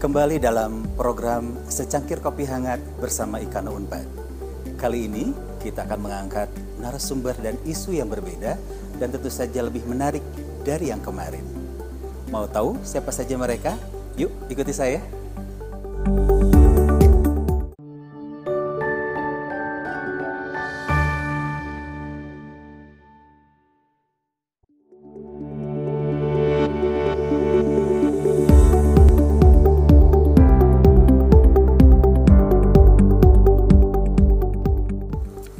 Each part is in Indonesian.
Kembali dalam program Secangkir Kopi Hangat bersama Ikano Unpad. Kali ini kita akan mengangkat narasumber dan isu yang berbeda dan tentu saja lebih menarik dari yang kemarin. Mau tahu siapa saja mereka? Yuk ikuti saya.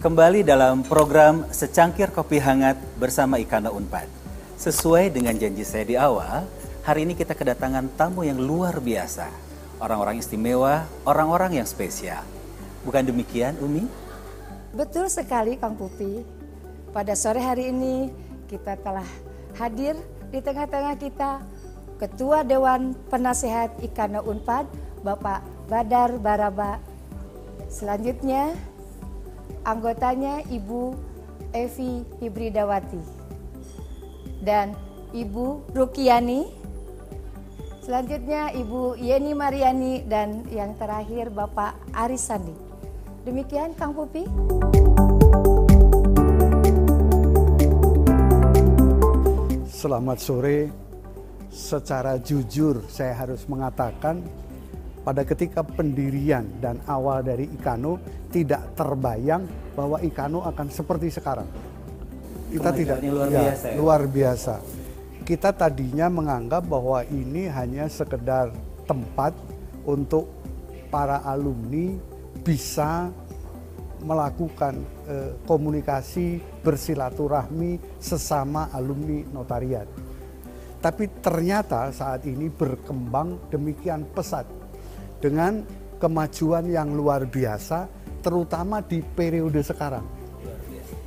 Kembali dalam program Secangkir Kopi Hangat bersama Ikano Unpad. Sesuai dengan janji saya di awal, hari ini kita kedatangan tamu yang luar biasa. Orang-orang istimewa, orang-orang yang spesial. Bukan demikian, Umi? Betul sekali, Kang Pupi. Pada sore hari ini kita telah hadir di tengah-tengah kita Ketua Dewan Penasehat Ikano Unpad, Bapak Badar Baraba. Selanjutnya, anggotanya Ibu Evi Hibridawati dan Ibu Rukiani. Selanjutnya Ibu Yeni Mariani dan yang terakhir Bapak Aris Sandi. Demikian Kang Pupi. Selamat sore. Secara jujur saya harus mengatakan pada ketika pendirian dan awal dari Ikano tidak terbayang bahwa Ikano akan seperti sekarang. Kita tidak luar biasa. Kita tadinya menganggap bahwa ini hanya sekedar tempat untuk para alumni bisa melakukan komunikasi bersilaturahmi sesama alumni notariat. Tapi ternyata saat ini berkembang demikian pesat dengan kemajuan yang luar biasa, terutama di periode sekarang.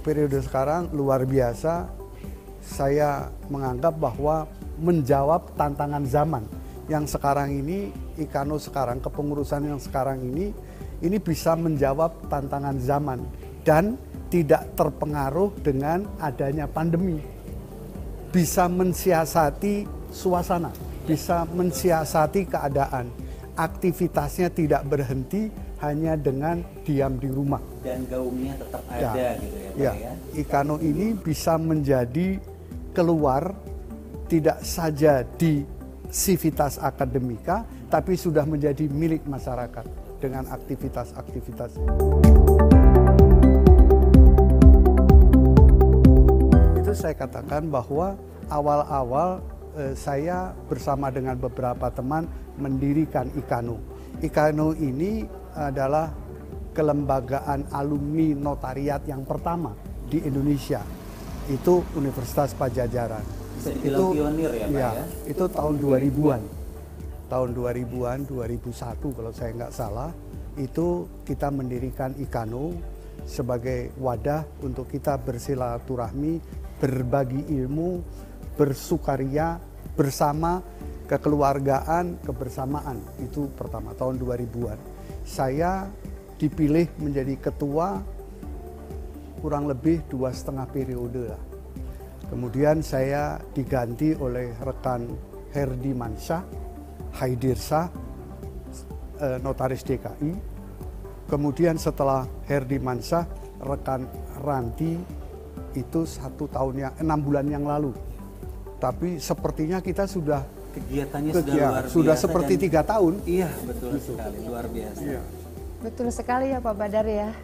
Periode sekarang luar biasa, saya menganggap bahwa menjawab tantangan zaman yang sekarang ini, Ikano sekarang, kepengurusan yang sekarang ini bisa menjawab tantangan zaman dan tidak terpengaruh dengan adanya pandemi. Bisa mensiasati suasana, bisa mensiasati keadaan. Aktivitasnya tidak berhenti hanya dengan diam di rumah. Dan gaungnya tetap ada gitu ya Pak ya. Ikano ini bisa menjadi keluar tidak saja di sivitas akademika, tapi sudah menjadi milik masyarakat dengan aktivitas-aktivitas. Itu saya katakan bahwa awal-awal saya bersama dengan beberapa teman mendirikan Ikano. Ikano ini adalah kelembagaan alumni notariat yang pertama di Indonesia. Itu Universitas Padjadjaran. Bisa dibilang pionir ya Pak ya? Itu tahun 2000-an. Tahun 2000-an, 2001 kalau saya nggak salah, itu kita mendirikan Ikano sebagai wadah untuk kita bersilaturahmi, berbagi ilmu, bersukaria bersama, kekeluargaan, kebersamaan. Itu pertama, tahun 2000-an. Saya dipilih menjadi ketua kurang lebih 2,5 periode lah. Kemudian saya diganti oleh rekan Herdi Mansyah, Haidirsyah, notaris DKI. Kemudian setelah Herdi Mansyah, rekan Ranti itu 1 tahun 6 bulan yang lalu. Tapi sepertinya kita sudah kegiatannya sudah seperti 3 tahun. Iya, betul sekali, luar biasa. Iya. Betul sekali ya Pak Badar ya.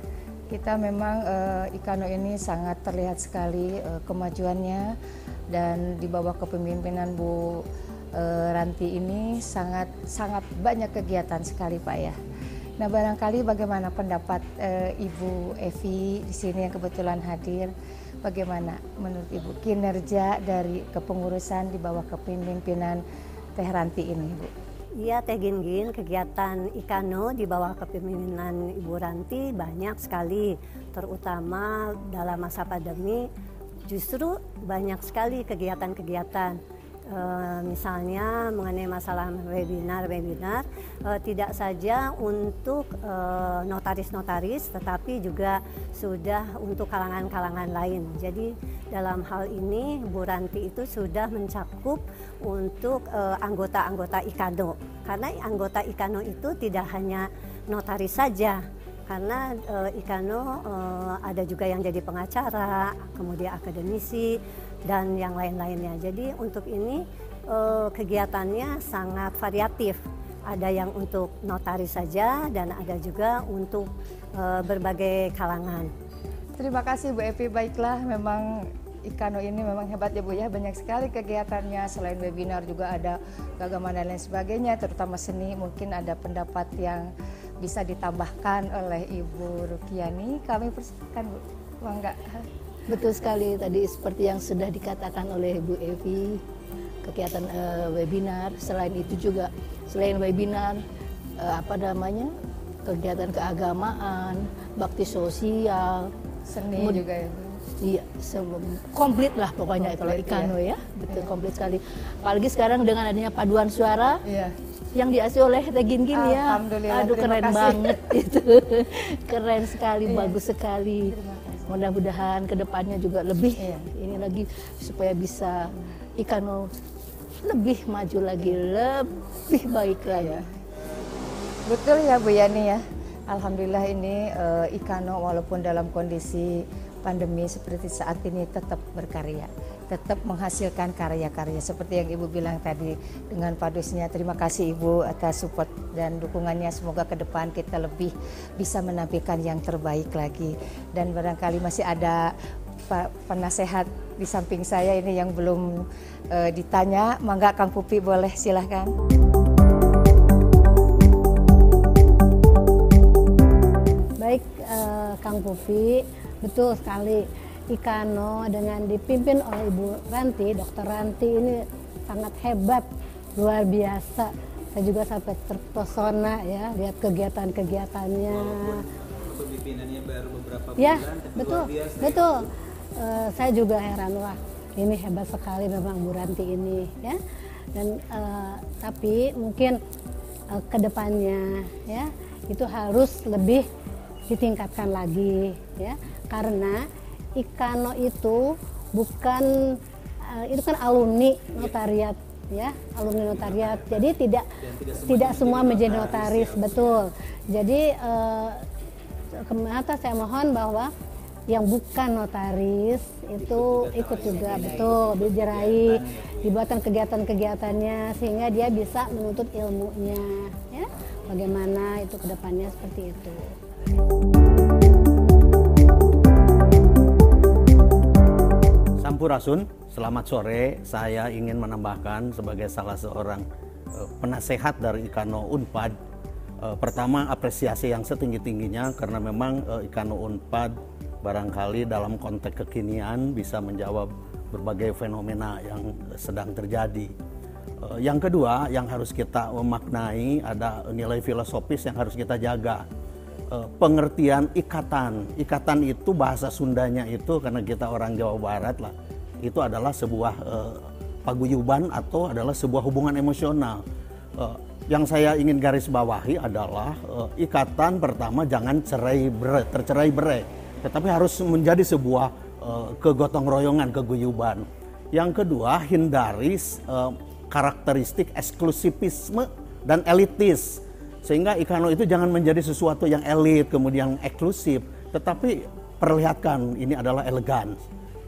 Kita memang Ikano ini sangat terlihat sekali kemajuannya, dan di bawah kepemimpinan Bu Ranti ini sangat banyak kegiatan sekali Pak ya. Nah, barangkali bagaimana pendapat Ibu Evi di sini yang kebetulan hadir? Bagaimana menurut Ibu kinerja dari kepengurusan di bawah kepemimpinan Teh Ranti ini, Bu? Iya, Teh Gin, kegiatan Ikano di bawah kepemimpinan Ibu Ranti banyak sekali, terutama dalam masa pandemi justru banyak sekali kegiatan-kegiatan. Misalnya mengenai masalah webinar, tidak saja untuk notaris-notaris, tetapi juga sudah untuk kalangan-kalangan lain. Jadi dalam hal ini Bu Ranti itu sudah mencakup untuk anggota-anggota IKANO. Karena anggota IKANO itu tidak hanya notaris saja, karena IKANO ada juga yang jadi pengacara, kemudian akademisi, dan yang lain-lainnya. Jadi untuk ini kegiatannya sangat variatif. Ada yang untuk notaris saja dan ada juga untuk berbagai kalangan. Terima kasih Bu Evi. Baiklah, memang IKANO ini memang hebat ya Bu ya, banyak sekali kegiatannya. Selain webinar juga ada keagamaan dan lain sebagainya, terutama seni. Mungkin ada pendapat yang bisa ditambahkan oleh Ibu Rukiani. Kami persilakan Bu. Mangga. Betul sekali, tadi seperti yang sudah dikatakan oleh Bu Evi, kegiatan webinar. Selain itu juga, selain webinar, kegiatan keagamaan, bakti sosial, seni juga ya Bu. Iya, komplit lah pokoknya kalau IKANO ya, betul komplit sekali. Apalagi sekarang dengan adanya paduan suara. Iya. Yang diasuh oleh Regin Gini ya, aduh keren banget itu, keren sekali, bagus sekali. Mudah-mudahan kedepannya juga lebih ini lagi supaya bisa IKANO lebih maju lagi, lebih baik lagi. Betul ya Bu Yani ya. Alhamdulillah ini IKANO walaupun dalam kondisi pandemi seperti saat ini tetap berkarya, tetap menghasilkan karya-karya seperti yang Ibu bilang tadi dengan padusnya. Terima kasih Ibu atas support dan dukungannya. Semoga ke depan kita lebih bisa menampilkan yang terbaik lagi. Dan barangkali masih ada penasehat di samping saya ini yang belum ditanya. Mangga Kang Pupi, boleh silahkan. Baik Kang Pupi, betul sekali. IKANO dengan dipimpin oleh Ibu Ranti, Dr. Ranti ini sangat hebat, luar biasa. Saya juga sampai terpesona ya lihat kegiatan-kegiatannya. Walaupun pimpinannya baru beberapa bulan, ya, tapi betul, luar biasa. betul. Saya juga heran, wah ini hebat sekali memang Bu Ranti ini ya. Dan tapi mungkin kedepannya ya itu harus lebih ditingkatkan lagi ya, karena IKANO itu bukan itu kan alumni notariat ya, alumni notariat. Jadi tidak semua menjadi notaris, betul. Jadi kemana saya mohon bahwa yang bukan notaris itu ikut juga, betul, dijerai, dibuatkan kegiatan-kegiatannya sehingga dia bisa menuntut ilmunya ya. Bagaimana itu kedepannya seperti itu. Sampurasun, selamat sore. Saya ingin menambahkan sebagai salah seorang penasehat dari IKANO Unpad. Pertama, apresiasi yang setinggi-tingginya karena memang IKANO Unpad barangkali dalam konteks kekinian bisa menjawab berbagai fenomena yang sedang terjadi. Yang kedua, yang harus kita memaknai ada nilai filosofis yang harus kita jaga. Pengertian ikatan. Ikatan itu bahasa Sundanya itu karena kita orang Jawa Barat lah. Itu adalah sebuah paguyuban atau adalah sebuah hubungan emosional. Yang saya ingin garis bawahi adalah ikatan pertama jangan tercerai berai, tetapi harus menjadi sebuah kegotong royongan, keguyuban. Yang kedua, hindari karakteristik eksklusivisme dan elitis. Sehingga IKANO itu jangan menjadi sesuatu yang elit, kemudian eksklusif, tetapi perlihatkan ini adalah elegan.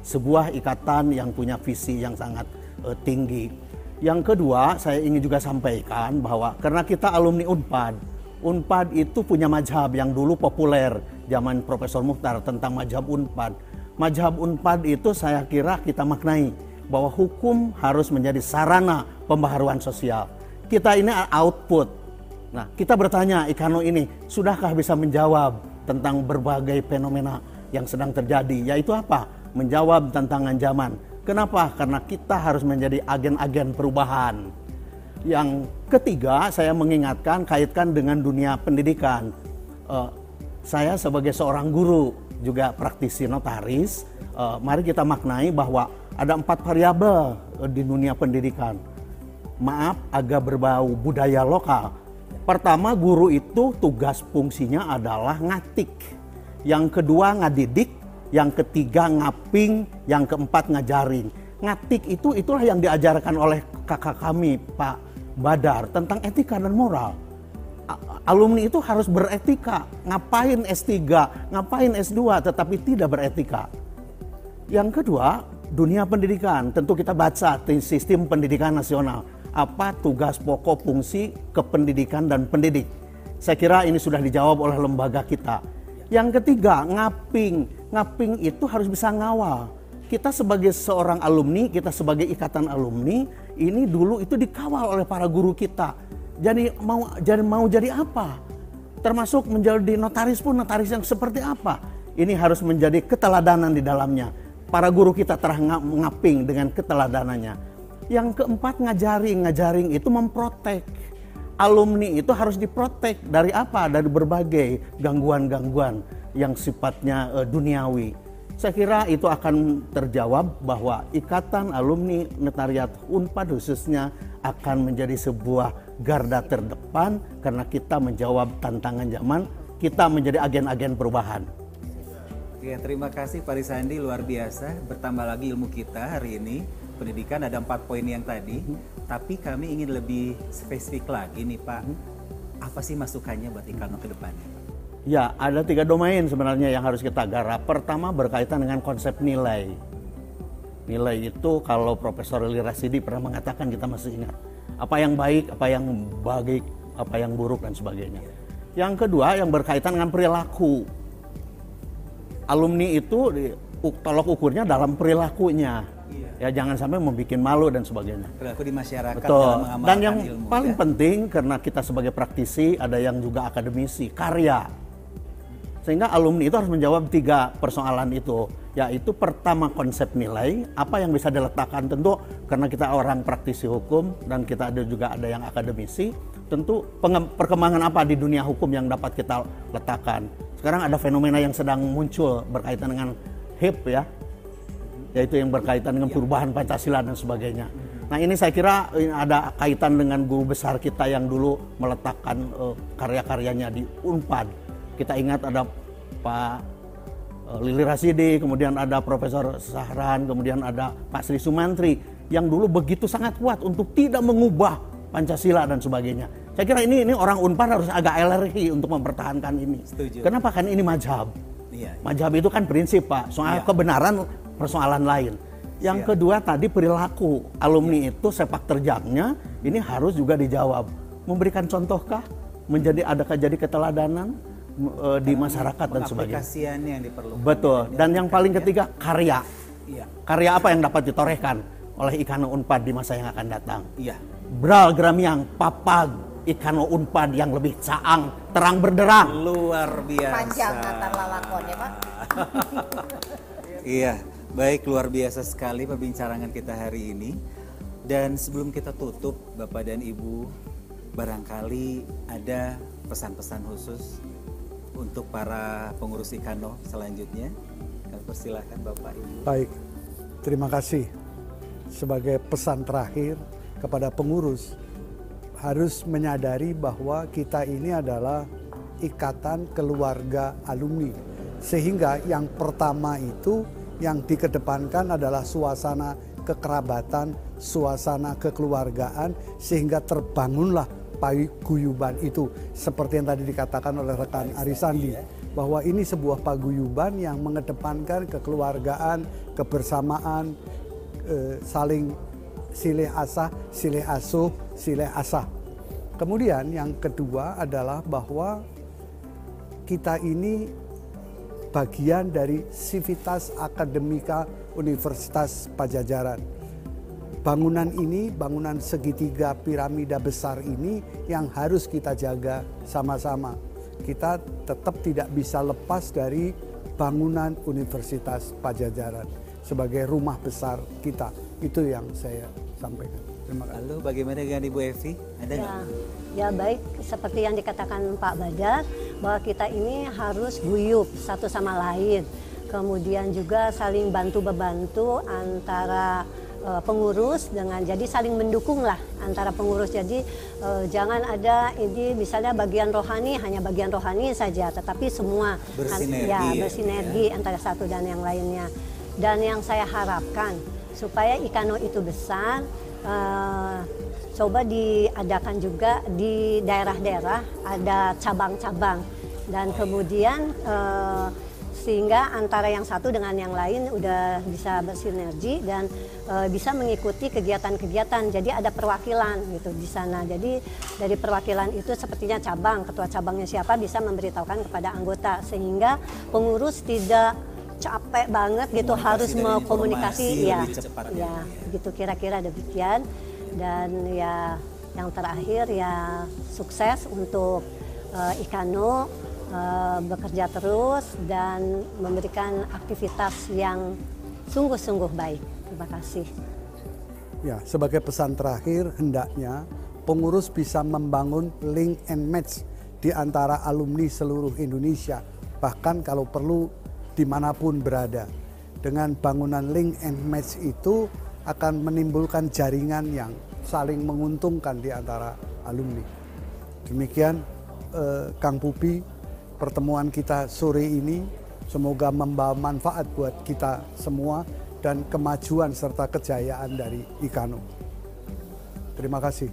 Sebuah ikatan yang punya visi yang sangat tinggi. Yang kedua, saya ingin juga sampaikan bahwa karena kita alumni Unpad itu punya mazhab yang dulu populer zaman Profesor Mukhtar tentang mazhab Unpad. Mazhab Unpad itu saya kira kita maknai bahwa hukum harus menjadi sarana pembaharuan sosial. Kita ini output. Nah, kita bertanya IKANO ini, sudahkah bisa menjawab tentang berbagai fenomena yang sedang terjadi? Yaitu apa? Menjawab tantangan zaman. Kenapa? Karena kita harus menjadi agen-agen perubahan. Yang ketiga, saya mengingatkan, kaitkan dengan dunia pendidikan. Saya sebagai seorang guru, juga praktisi notaris, mari kita maknai bahwa ada 4 variabel di dunia pendidikan. Maaf, agak berbau budaya lokal. Pertama, guru itu tugas fungsinya adalah ngatik. Yang kedua ngadidik, yang ketiga ngaping, yang keempat ngajaring. Ngatik itulah yang diajarkan oleh kakak kami, Pak Badar, tentang etika dan moral. Alumni itu harus beretika. Ngapain S3, ngapain S2, tetapi tidak beretika. Yang kedua, dunia pendidikan. Tentu kita baca sistem pendidikan nasional. Apa tugas pokok fungsi kependidikan dan pendidik. Saya kira ini sudah dijawab oleh lembaga kita. Yang ketiga, ngaping. Ngaping itu harus bisa ngawal. Kita sebagai seorang alumni, kita sebagai ikatan alumni, ini dulu itu dikawal oleh para guru kita. Jadi mau jadi apa? Termasuk menjadi notaris pun, notaris yang seperti apa? Ini harus menjadi keteladanan di dalamnya. Para guru kita telah ngaping dengan keteladanannya. Yang keempat, ngajaring itu memprotek. Alumni itu harus diprotek dari apa? Dari berbagai gangguan-gangguan yang sifatnya duniawi. Saya kira itu akan terjawab bahwa Ikatan Alumni Notariat Unpad khususnya akan menjadi sebuah garda terdepan karena kita menjawab tantangan zaman, kita menjadi agen-agen perubahan. Oke, terima kasih Pak Risandi, luar biasa. Bertambah lagi ilmu kita hari ini. Pendidikan ada 4 poin yang tadi, tapi kami ingin lebih spesifik lagi nih Pak. Apa sih masukannya buat Ikano ke depannya? Ya, ada 3 domain sebenarnya yang harus kita garap. Pertama berkaitan dengan konsep nilai. Nilai itu kalau Profesor Lili Rasidi pernah mengatakan, kita masih ingat. Apa yang baik, apa yang baik, apa yang buruk dan sebagainya. Yang kedua yang berkaitan dengan perilaku. Alumni itu tolok ukurnya dalam perilakunya. Ya jangan sampai membuat malu dan sebagainya. Perilaku di masyarakat. Betul. Dalam mengamalkan Dan yang ilmu, paling penting karena kita sebagai praktisi, ada yang juga akademisi, karya. Sehingga alumni itu harus menjawab 3 persoalan itu. Yaitu pertama konsep nilai, apa yang bisa diletakkan tentu karena kita orang praktisi hukum dan kita juga ada yang akademisi. Tentu perkembangan apa di dunia hukum yang dapat kita letakkan. Sekarang ada fenomena yang sedang muncul berkaitan dengan HIP ya. Yaitu yang berkaitan dengan perubahan Pancasila dan sebagainya. Nah ini saya kira ada kaitan dengan guru besar kita yang dulu meletakkan karya-karyanya di Unpad. Kita ingat ada Pak Lili Rasidi, kemudian ada Profesor Sahran, kemudian ada Pak Sri Sumantri yang dulu begitu sangat kuat untuk tidak mengubah Pancasila dan sebagainya. Saya kira ini orang Unpad harus agak alergi untuk mempertahankan ini. Setuju. Kenapa? Kan ini mazhab. Iya. Mazhab itu kan prinsip Pak, soal kebenaran persoalan lain. Yang kedua tadi perilaku. Alumni itu sepak terjangnya ini harus juga dijawab. Memberikan contohkah? Adakah jadi keteladanan di masyarakat dan sebagainya. Pengaplikasiannya yang diperlukan. Betul. Dan yang paling ketiga karya. Iya. Karya apa yang dapat ditorehkan oleh Ikano Unpad di masa yang akan datang. Iya. Bral Gramiang, papag Ikano Unpad yang lebih caang, terang berderang. Luar biasa. Panjang antar lalakon ya Pak. Iya, baik, luar biasa sekali perbincangan kita hari ini. Dan sebelum kita tutup, Bapak dan Ibu, barangkali ada pesan-pesan khusus untuk para pengurus Ikano selanjutnya. Kami persilahkan Bapak Ibu. Baik, terima kasih. Sebagai pesan terakhir kepada pengurus, harus menyadari bahwa kita ini adalah ikatan keluarga alumni. Sehingga yang pertama itu yang dikedepankan adalah suasana kekerabatan, suasana kekeluargaan, sehingga terbangunlah paguyuban itu. Seperti yang tadi dikatakan oleh rekan Arisandi, bahwa ini sebuah paguyuban yang mengedepankan kekeluargaan, kebersamaan, saling silih asah, silih asuh, silih asah. Kemudian yang kedua adalah bahwa kita ini bagian dari Civitas Akademika Universitas Padjadjaran. Bangunan ini, bangunan segitiga piramida besar ini yang harus kita jaga sama-sama. Kita tetap tidak bisa lepas dari bangunan Universitas Padjadjaran sebagai rumah besar kita. Itu yang saya sampaikan. Terima kasih. Lalu bagaimana dengan Ibu Evi? Ada nggak? Ya baik, seperti yang dikatakan Pak Badar, bahwa kita ini harus guyup satu sama lain. kemudian juga saling bantu-membantu antara pengurus dengan, jadi saling mendukung lah antara pengurus. Jadi jangan ada ini misalnya bagian rohani hanya bagian rohani saja, tetapi semua bersinergi antara satu dan yang lainnya. Dan yang saya harapkan supaya Ikano itu besar, coba diadakan juga di daerah-daerah ada cabang-cabang, dan kemudian sehingga antara yang satu dengan yang lain udah bisa bersinergi dan bisa mengikuti kegiatan-kegiatan. Jadi ada perwakilan gitu di sana. Jadi dari perwakilan itu sepertinya cabang, ketua cabangnya siapa bisa memberitahukan kepada anggota, sehingga pengurus tidak capek banget gitu harus mengkomunikasi ya. Begitu kira-kira demikian. Dan ya yang terakhir ya sukses untuk Ikano. Bekerja terus dan memberikan aktivitas yang sungguh-sungguh baik. Terima kasih. Ya, sebagai pesan terakhir, hendaknya pengurus bisa membangun link and match di antara alumni seluruh Indonesia, bahkan kalau perlu dimanapun berada. Dengan bangunan link and match itu akan menimbulkan jaringan yang saling menguntungkan di antara alumni. Demikian Kang Pupi, pertemuan kita sore ini semoga membawa manfaat buat kita semua dan kemajuan serta kejayaan dari Ikano. Terima kasih.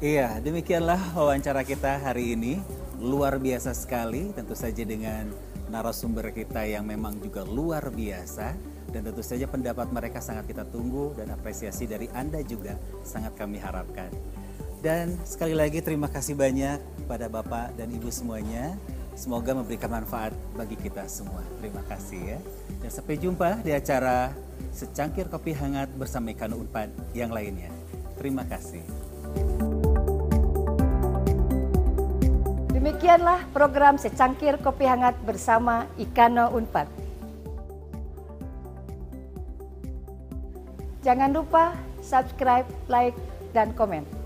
Iya, demikianlah wawancara kita hari ini. Luar biasa sekali, tentu saja dengan narasumber kita yang memang juga luar biasa. Dan tentu saja pendapat mereka sangat kita tunggu dan apresiasi dari Anda juga sangat kami harapkan. Dan sekali lagi terima kasih banyak kepada Bapak dan Ibu semuanya. Semoga memberikan manfaat bagi kita semua. Terima kasih ya. Dan sampai jumpa di acara Secangkir Kopi Hangat bersama Ikano Unpad yang lainnya. Terima kasih. Demikianlah program Secangkir Kopi Hangat bersama Ikano Unpad. Jangan lupa subscribe, like, dan komen.